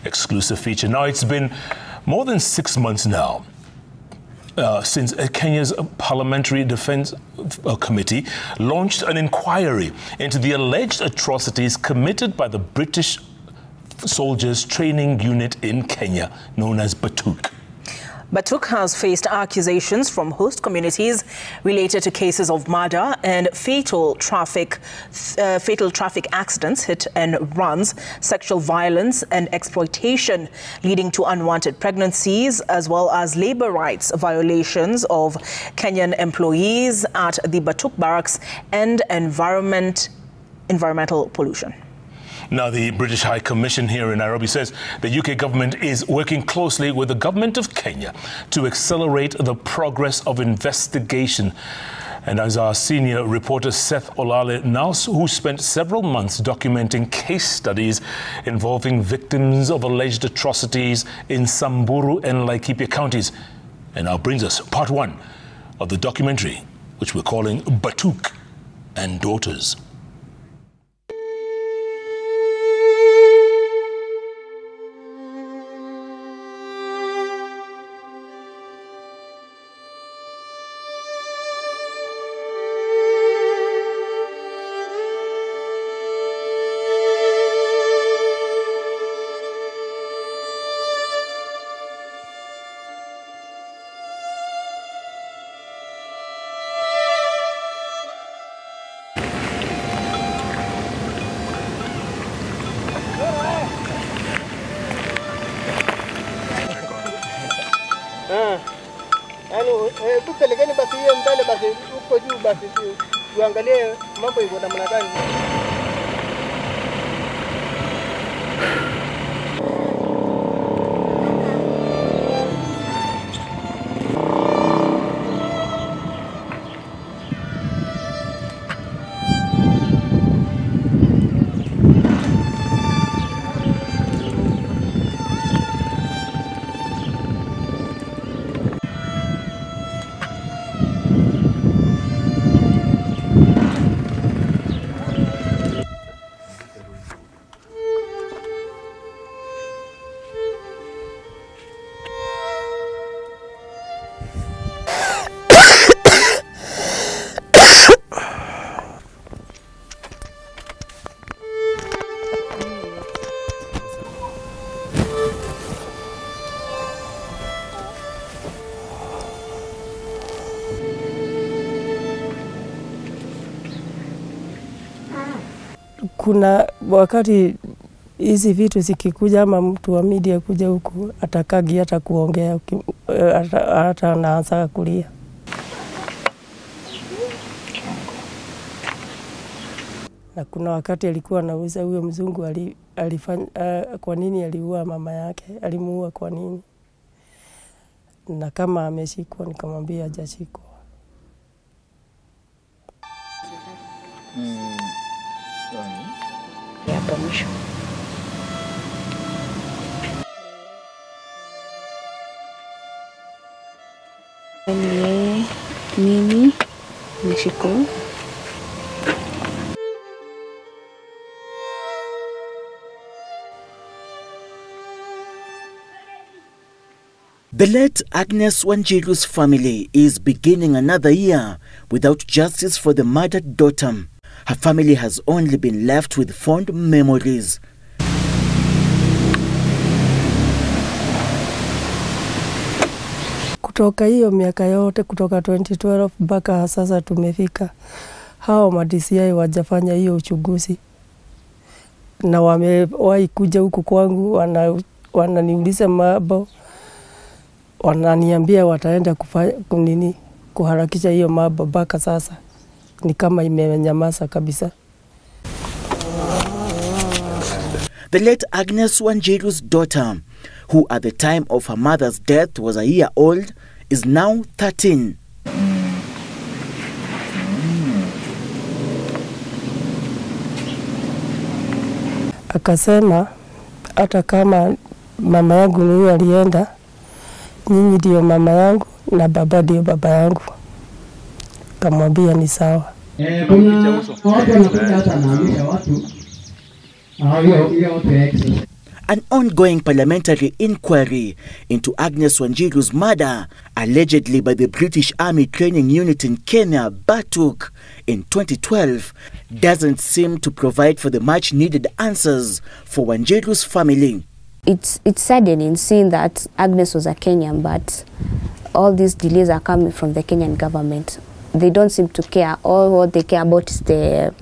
Exclusive feature. Now, it's been more than 6 months now since Kenya's Parliamentary Defense Committee launched an inquiry into the alleged atrocities committed by the British Soldiers Training Unit in Kenya, known as Batuk. Batuk has faced accusations from host communities related to cases of murder and fatal traffic accidents, hit and runs, sexual violence and exploitation, leading to unwanted pregnancies, as well as labor rights violations of Kenyan employees at the Batuk barracks and environmental pollution. Now, the British High Commission here in Nairobi says the UK government is working closely with the government of Kenya to accelerate the progress of investigation. And as our senior reporter Seth Olale, who spent several months documenting case studies involving victims of alleged atrocities in Samburu and Laikipia counties, and now brings us part 1 of the documentary, which we're calling Batuk and Daughters. Tupelekeni basi hiyo mbele basi huko juu basi tuangalie mambo hivyo namna gani. Kuna wakati hizi vitu zikikuja ama mtu wa media kuja huku atakagi hata kuongea hata anaanza kulia. Na kuna wakati alikuwa anauliza huyo mzungu alifanya kwa nini aliua mama yake, alimuua kwa nini? Na kama ameshikwa nikamwambia hajashikwa. Ya permission. Mimi nashukuru. The late Agnes Wanjiru's family is beginning another year without justice for the murdered daughter. Her family has only been left with fond memories. Kutoka hiyo miaka yote, kutoka 2012 mpaka sasa tumefika, hao ma-DCI wajafanya hiyo uchunguzi. Na wamewahi kuja huku kwangu, wananiuliza mambo, wananiambia wataenda kuharakisha hiyo mambo, mpaka sasa ni kama imenyamaza kabisa. The late Agnes Wanjiru's daughter, who at the time of her mother's death was a year old, is now 13. Akasema hata kama mama yangu ni alienda, nyinyi ndio mama yangu na baba ndio baba yangu. Kamwambia ni sawa. An ongoing parliamentary inquiry into Agnes Wanjiru's murder, allegedly by the British Army training unit in Kenya, Batuk, in 2012, doesn't seem to provide for the much-needed answers for Wanjiru's family. It's saddening seeing that Agnes was a Kenyan, but all these delays are coming from the Kenyan government. They don't seem to care. All what they care about is the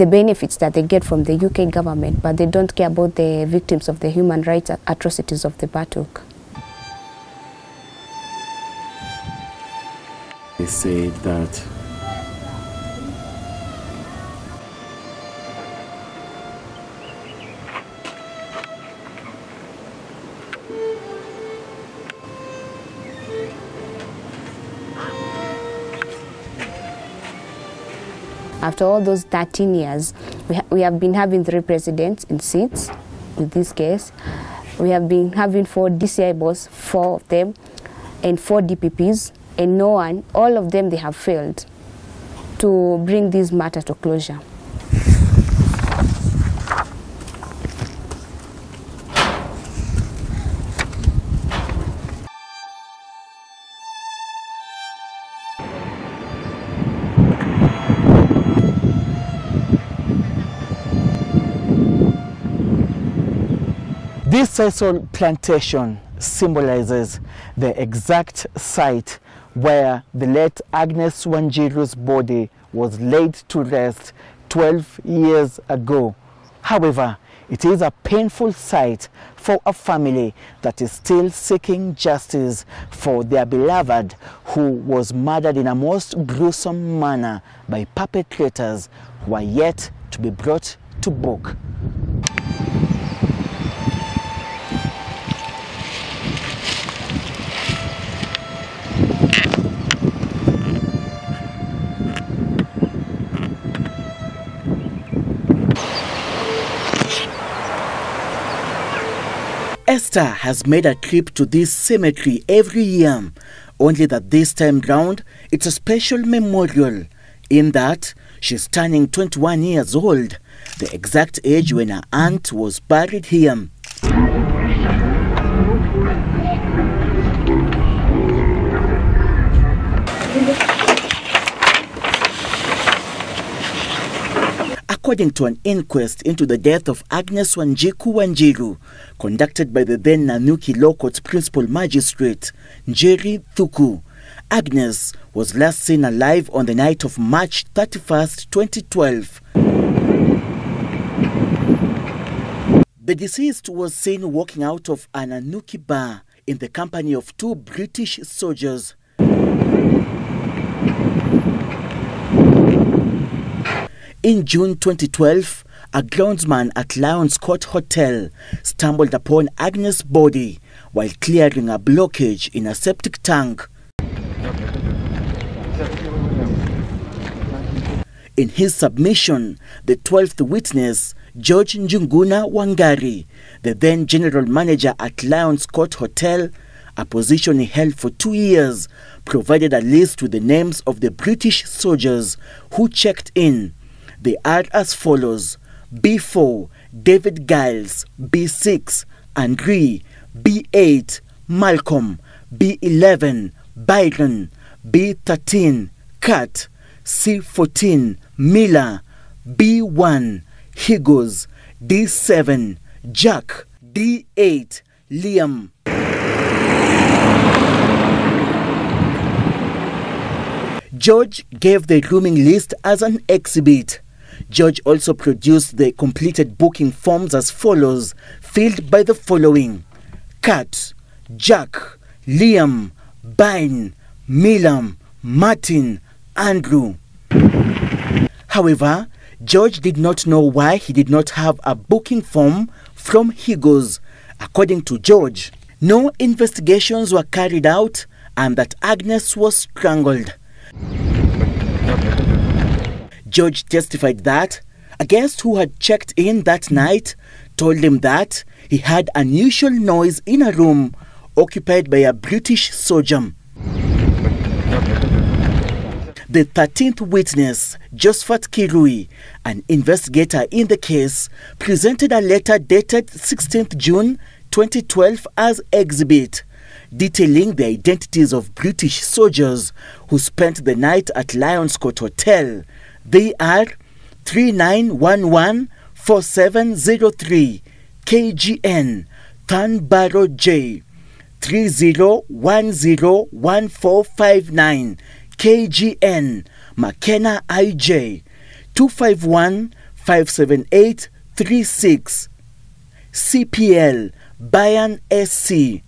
benefits that they get from the UK government, but they don't care about the victims of the human rights atrocities of the Batuk. They say that after all those 13 years, we have been having 3 presidents in seats with this case. We have been having 4 DCI boss, 4 of them, and 4 DPPs, and no one, all of them, they have failed to bring this matter to closure. this sisal plantation symbolizes the exact site where the late Agnes Wanjiru's body was laid to rest 12 years ago. However, it is a painful sight for a family that is still seeking justice for their beloved who was murdered in a most gruesome manner by perpetrators who are yet to be brought to book. Esther has made a trip to this cemetery every year, only that this time round it's a special memorial in that she's turning 21 years old, the exact age when her aunt was buried here. According to an inquest into the death of Agnes Wanjiru, conducted by the then Nanyuki Law Court Principal Magistrate, Njeri Thuku, Agnes was last seen alive on the night of March 31st, 2012. The deceased was seen walking out of an Nanyuki bar in the company of 2 British soldiers. In June 2012, a groundsman at Lions Court Hotel stumbled upon Agnes' body while clearing a blockage in a septic tank. In his submission, the 12th witness, George Njunguna Wangari, the then general manager at Lions Court Hotel, a position he held for 2 years, provided a list with the names of the British soldiers who checked in. They are as follows: B4, David Giles; B6, Andre; B8, Malcolm; B11, Byron; B13, Kat; C14, Miller; B1, Higgos; D7, Jack; D8, Liam. George gave the rooming list as an exhibit. George also produced the completed booking forms as follows, filled by the following: Kat, Jack, Liam, Bine, Milam, Martin, Andrew. However, George did not know why he did not have a booking form from Higgos. According to George, no investigations were carried out and that Agnes was strangled. George testified that a guest who had checked in that night told him that he heard unusual noise in a room occupied by a British soldier. The 13th witness, Josephat Kirui, an investigator in the case, presented a letter dated 16th June 2012 as exhibit, detailing the identities of British soldiers who spent the night at Lions Court Hotel. They are 39114703 KGN, Thunbarrow J, 30101459 KGN, McKenna IJ, 251-57836, CPL, Bayan SC,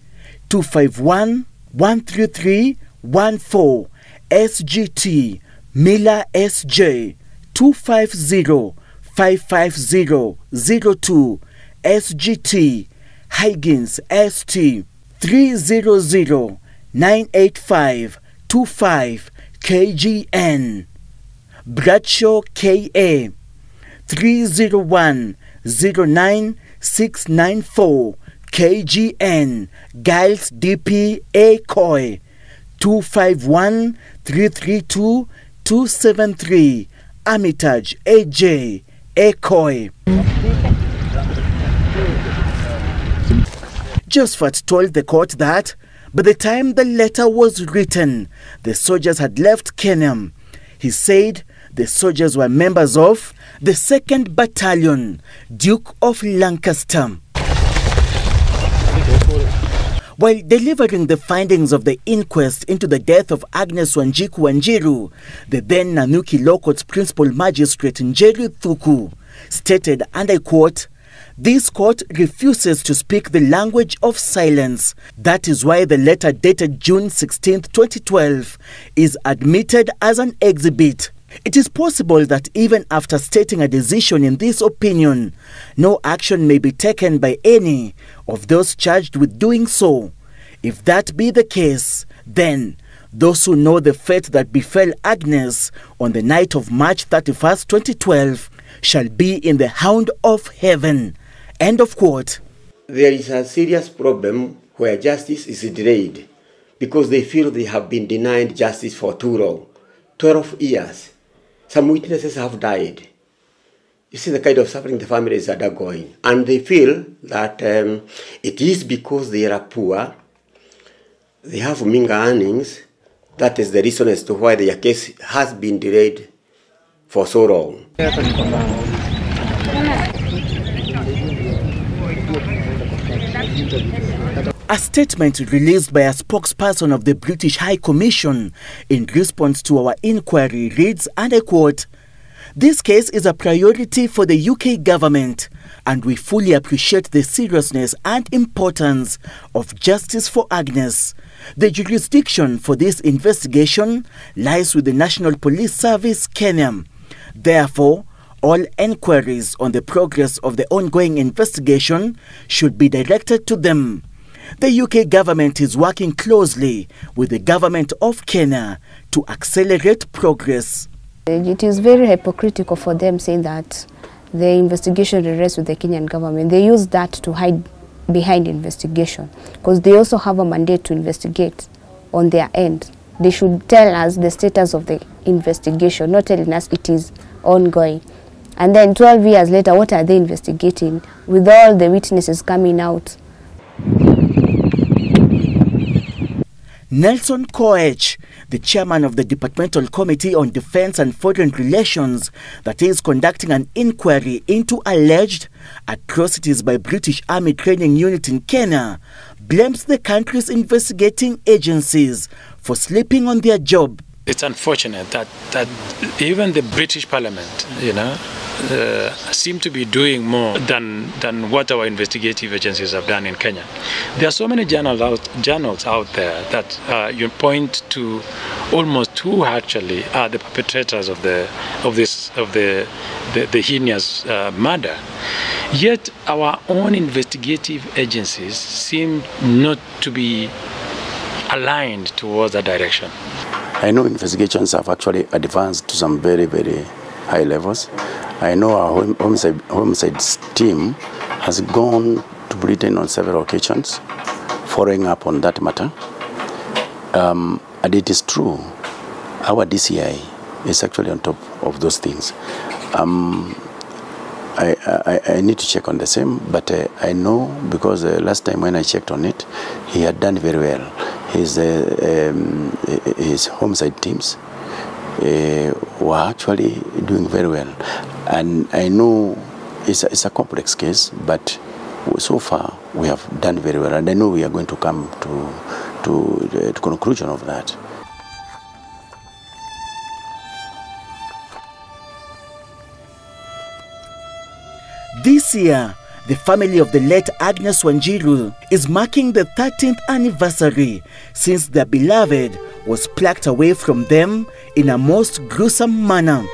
251-13314, SGT, Miller SJ, 250-55002, SGT, Higgins ST, 300-98525 KGN, Bradshaw KA, 301-09694 KGN, Giles DP Akoi, 251-332-273 Armitage AJ Akoi. Josephat told the court that by the time the letter was written, the soldiers had left Kenya. He said the soldiers were members of the 2nd Battalion, Duke of Lancaster. While delivering the findings of the inquest into the death of Agnes Wanjiru, the then Nanyuki Law Court's principal magistrate Njeri Thuku stated, and I quote, "This court refuses to speak the language of silence. That is why the letter dated June 16, 2012 is admitted as an exhibit. It is possible that even after stating a decision in this opinion, no action may be taken by any of those charged with doing so. If that be the case, then those who know the fate that befell Agnes on the night of March 31st, 2012 shall be in the hound of heaven." End of quote. There is a serious problem where justice is delayed because they feel they have been denied justice for too long. 12 years. Some witnesses have died. You see the kind of suffering the families are undergoing. And they feel that it is because they are poor, they have meager earnings. That is the reason as to why their case has been delayed for so long. A statement released by a spokesperson of the British High Commission in response to our inquiry reads, and I quote, "This case is a priority for the UK government, and we fully appreciate the seriousness and importance of justice for Agnes. The jurisdiction for this investigation lies with the National Police Service, Kenya. Therefore, all enquiries on the progress of the ongoing investigation should be directed to them. The UK government is working closely with the government of Kenya to accelerate progress." It is very hypocritical for them saying that the investigation rests with the Kenyan government. They use that to hide behind investigation because they also have a mandate to investigate on their end. They should tell us the status of the investigation, not telling us it is ongoing. And then 12 years later, what are they investigating with all the witnesses coming out? Nelson Koech, the chairman of the Departmental Committee on Defense and Foreign Relations that is conducting an inquiry into alleged atrocities by British Army Training Unit in Kenya, blames the country's investigating agencies for sleeping on their job. It's unfortunate that even the British Parliament, seem to be doing more than what our investigative agencies have done in Kenya. There are so many journals out there that you point to almost who actually are the perpetrators of the heinous murder. Yet our own investigative agencies seem not to be aligned towards that direction. I know investigations have actually advanced to some very, very high levels. I know our homicide team has gone to Britain on several occasions, following up on that matter. And it is true, our DCI is actually on top of those things. I need to check on the same, but I know because last time when I checked on it, he had done very well. His homicide teams were actually doing very well, and I know it's a complex case, but so far we have done very well, and I know we are going to come to the conclusion of that. This year, the family of the late Agnes Wanjiru is marking the 13th anniversary since their beloved was plucked away from them in a most gruesome manner.